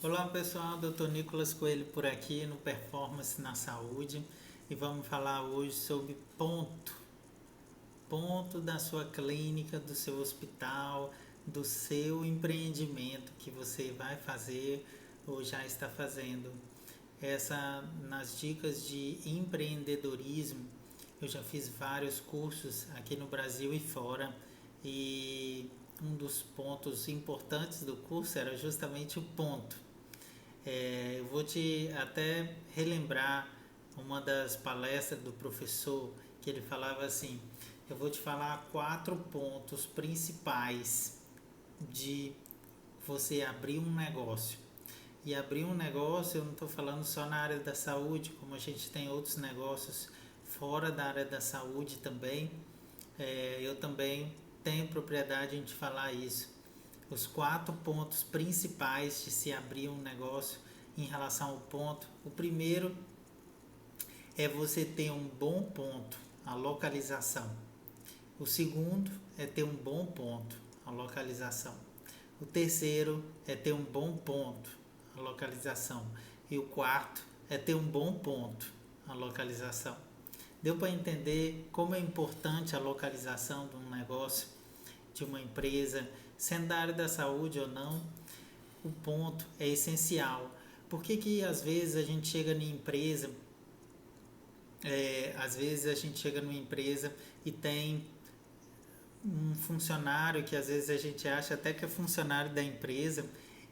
Olá pessoal, Dr. Nicolas Coelho por aqui no Performance na Saúde e vamos falar hoje sobre ponto da sua clínica, do seu hospital, do seu empreendimento que você vai fazer ou já está fazendo. Essa nas dicas de empreendedorismo, eu já fiz vários cursos aqui no Brasil e fora e um dos pontos importantes do curso era justamente o ponto. Eu vou te até relembrar uma das palestras do professor que ele falava assim: eu vou te falar 4 pontos principais de você abrir um negócio. E abrir um negócio, eu não estou falando só na área da saúde, como a gente tem outros negócios fora da área da saúde também. Eu também tenho propriedade em te falar isso. Os 4 pontos principais de se abrir um negócio em relação ao ponto. O primeiro é você ter um bom ponto, a localização. O segundo é ter um bom ponto, a localização. O terceiro é ter um bom ponto, a localização. E o quarto é ter um bom ponto, a localização. Deu para entender como é importante a localização de um negócio, de uma empresa, sendo da área da saúde ou não? O ponto é essencial. Por que às vezes a gente chega numa empresa, às vezes a gente chega numa empresa e tem um funcionário que às vezes a gente acha até que é funcionário da empresa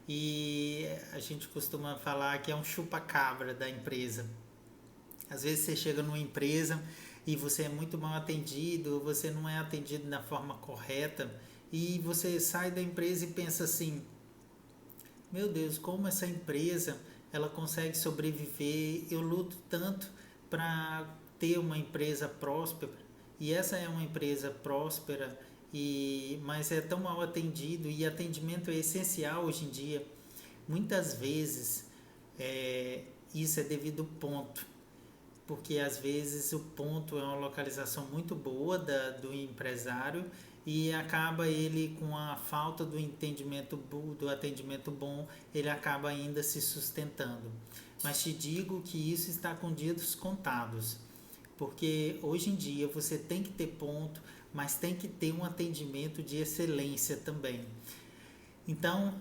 e a gente costuma falar que é um chupa-cabra da empresa. Às vezes você chega numa empresa e você é muito mal atendido, ou você não é atendido da forma correta e você sai da empresa e pensa assim: meu Deus, como essa empresa ela consegue sobreviver? Eu luto tanto para ter uma empresa próspera e essa é uma empresa próspera mas é tão mal atendido e atendimento é essencial hoje em dia. Muitas vezes isso é devido ao ponto, porque às vezes o ponto é uma localização muito boa do empresário e acaba ele com a falta do entendimento do atendimento bom, ele acaba ainda se sustentando. Mas te digo que isso está com dias contados, porque hoje em dia você tem que ter ponto, mas tem que ter um atendimento de excelência também. Então,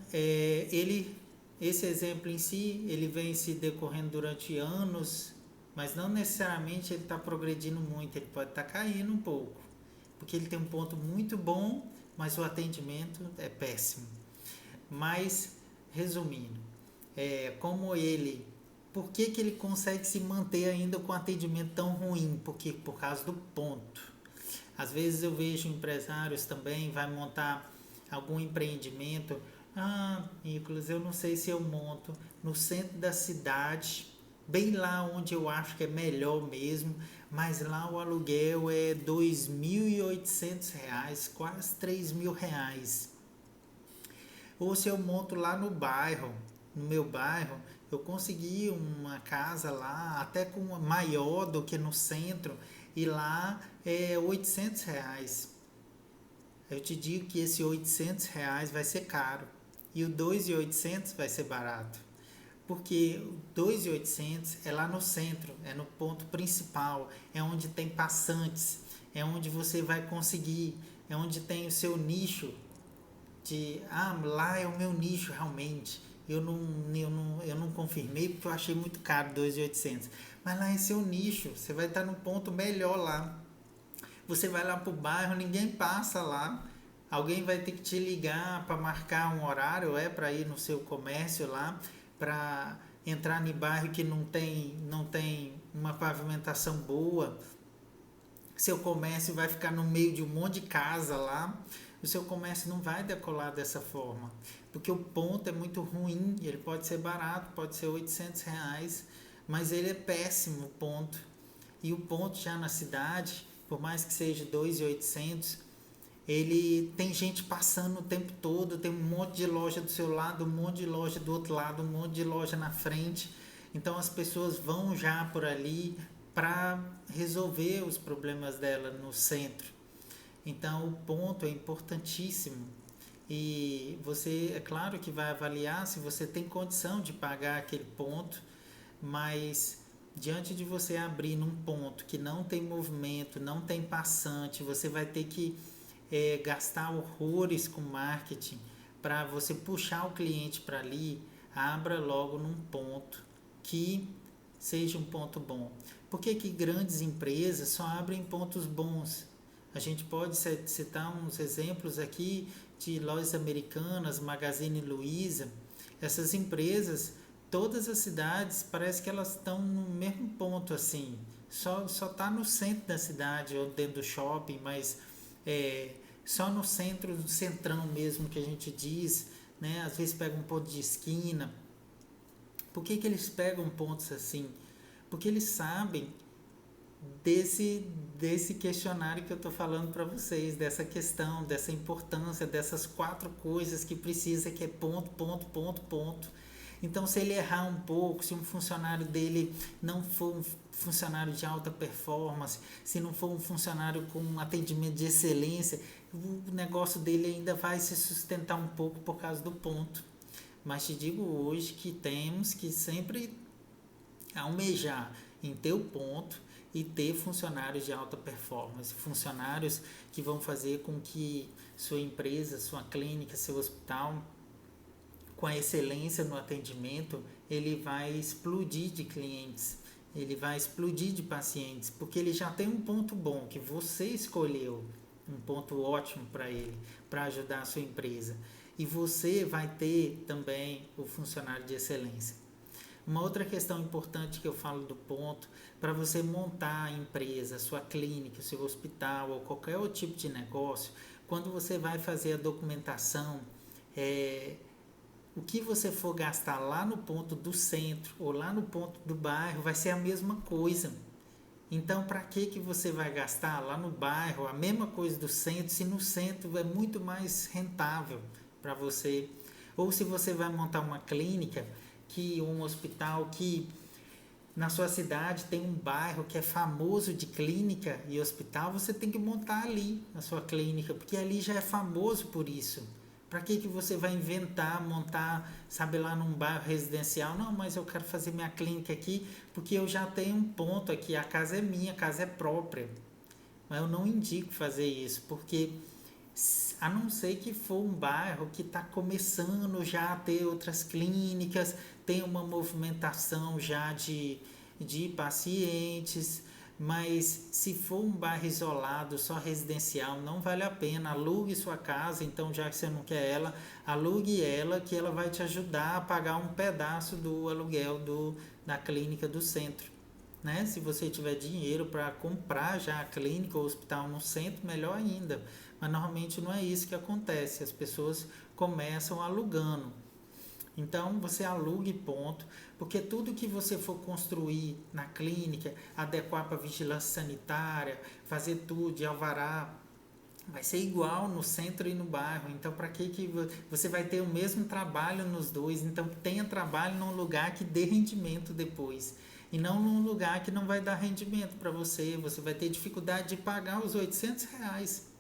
esse exemplo em si, ele vem se decorrendo durante anos, mas não necessariamente ele está progredindo muito, ele pode estar caindo um pouco, porque ele tem um ponto muito bom, mas o atendimento é péssimo. Mas, resumindo, por que ele consegue se manter ainda com atendimento tão ruim? Porque por causa do ponto. Às vezes eu vejo empresários também, vai montar algum empreendimento. Nicolas, eu não sei se eu monto no centro da cidade, bem lá onde eu acho que é melhor mesmo, mas lá o aluguel é R$ 2.800, quase R$ 3.000. Ou se eu monto lá no meu bairro, eu consegui uma casa lá, até com maior do que no centro, e lá é R$ 800. Eu te digo que esse R$ 800 vai ser caro e o 2.800 vai ser barato. Porque o 2.800 é lá no centro, é no ponto principal, é onde tem passantes, é onde você vai conseguir, é onde tem o seu nicho lá é o meu nicho realmente. Eu não confirmei porque eu achei muito caro 2.800. Mas lá é seu nicho, você vai estar no ponto melhor lá. Você vai lá pro bairro, ninguém passa lá. Alguém vai ter que te ligar para marcar um horário, para ir no seu comércio lá, para entrar em bairro que não tem uma pavimentação boa. Seu comércio vai ficar no meio de um monte de casa lá. O seu comércio não vai decolar dessa forma, porque o ponto é muito ruim. Ele pode ser barato, pode ser R$ 800, mas ele é péssimo o ponto. E o ponto já na cidade, por mais que seja 2.800, ele tem gente passando o tempo todo, tem um monte de loja do seu lado, um monte de loja do outro lado, um monte de loja na frente. Então as pessoas vão já por ali para resolver os problemas dela no centro. Então o ponto é importantíssimo. e você, é claro que vai avaliar se você tem condição de pagar aquele ponto, mas diante de você abrir num ponto que não tem movimento, não tem passante, você vai ter que gastar horrores com marketing para você puxar o cliente para ali. Abra logo num ponto que seja um ponto bom. Por que que grandes empresas só abrem pontos bons? A gente pode citar uns exemplos aqui de lojas americanas, Magazine Luiza. Essas empresas, todas as cidades, parece que elas estão no mesmo ponto assim. Só tá no centro da cidade ou dentro do shopping, mas só no centro, do centrão mesmo que a gente diz, né? Às vezes pega um ponto de esquina. Por que que eles pegam pontos assim? Porque eles sabem desse questionário que eu estou falando para vocês, dessa questão, dessa importância, dessas 4 coisas que precisa, que é ponto, ponto, ponto, ponto. Então, se ele errar um pouco, se um funcionário dele não for um funcionário de alta performance, se não for um funcionário com um atendimento de excelência, o negócio dele ainda vai se sustentar um pouco por causa do ponto. Mas te digo hoje que temos que sempre almejar em ter o ponto e ter funcionários de alta performance, funcionários que vão fazer com que sua empresa, sua clínica, seu hospital, com a excelência no atendimento, ele vai explodir de clientes, ele vai explodir de pacientes, porque ele já tem um ponto bom que você escolheu, um ponto ótimo para ele, para ajudar a sua empresa. E você vai ter também o funcionário de excelência. Uma outra questão importante que eu falo do ponto, para você montar a empresa, sua clínica, seu hospital ou qualquer outro tipo de negócio, quando você vai fazer a documentação, o que você for gastar lá no ponto do centro ou lá no ponto do bairro vai ser a mesma coisa. Então, para que você vai gastar lá no bairro a mesma coisa do centro, se no centro é muito mais rentável para você? Ou se você vai montar uma clínica, que um hospital que na sua cidade tem um bairro que é famoso de clínica e hospital, você tem que montar ali a sua clínica, porque ali já é famoso por isso. Para que você vai inventar, montar, sabe, lá num bairro residencial? Não, mas eu quero fazer minha clínica aqui porque eu já tenho um ponto aqui, a casa é minha, a casa é própria. Mas eu não indico fazer isso, porque a não ser que for um bairro que está começando já a ter outras clínicas, tem uma movimentação já de pacientes, mas se for um bairro isolado, só residencial, não vale a pena. Alugue sua casa, então já que você não quer ela, alugue ela, que ela vai te ajudar a pagar um pedaço do aluguel da clínica do centro. Né? Se você tiver dinheiro para comprar já a clínica ou o hospital no centro, melhor ainda. Mas normalmente não é isso que acontece, as pessoas começam alugando. Então você alugue ponto, porque tudo que você for construir na clínica, adequar para vigilância sanitária, fazer tudo de alvará, vai ser igual no centro e no bairro. Então para que você vai ter o mesmo trabalho nos dois? Então tenha trabalho num lugar que dê rendimento depois. E não num lugar que não vai dar rendimento para você. Você vai ter dificuldade de pagar os R$ 800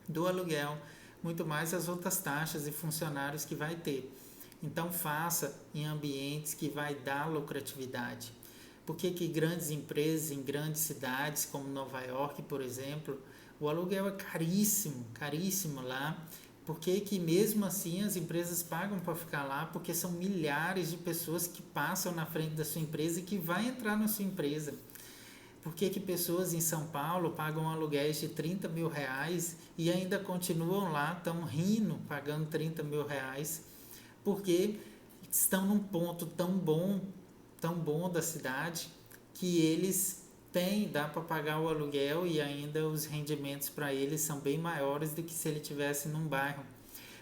do aluguel, muito mais as outras taxas e funcionários que vai ter. Então faça em ambientes que vai dar lucratividade. Por que grandes empresas em grandes cidades como Nova York, por exemplo, o aluguel é caríssimo, caríssimo lá? Por que mesmo assim as empresas pagam para ficar lá? Porque são milhares de pessoas que passam na frente da sua empresa e que vai entrar na sua empresa. Por que pessoas em São Paulo pagam aluguéis de R$ 30.000 e ainda continuam lá, estão rindo, pagando R$ 30.000? Porque estão num ponto tão bom da cidade, que eles têm, dá para pagar o aluguel e ainda os rendimentos para eles são bem maiores do que se ele tivesse num bairro.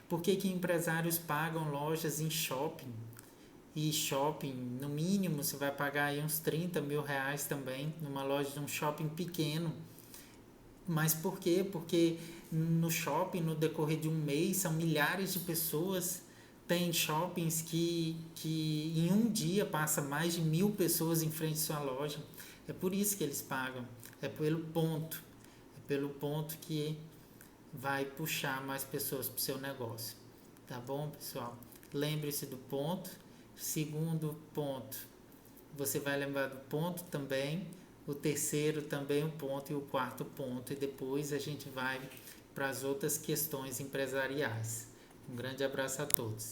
Por que empresários pagam lojas em shopping? E shopping, no mínimo, você vai pagar aí uns R$ 30.000 também, numa loja de um shopping pequeno. Mas por quê? Porque no shopping, no decorrer de um mês, são milhares de pessoas. Tem shoppings que em um dia passa mais de 1.000 pessoas em frente à sua loja. É por isso que eles pagam. É pelo ponto. É pelo ponto que vai puxar mais pessoas para o seu negócio. Tá bom, pessoal? Lembre-se do ponto. Segundo ponto, você vai lembrar do ponto também. O terceiro também um ponto e o quarto ponto. E depois a gente vai para as outras questões empresariais. Um grande abraço a todos.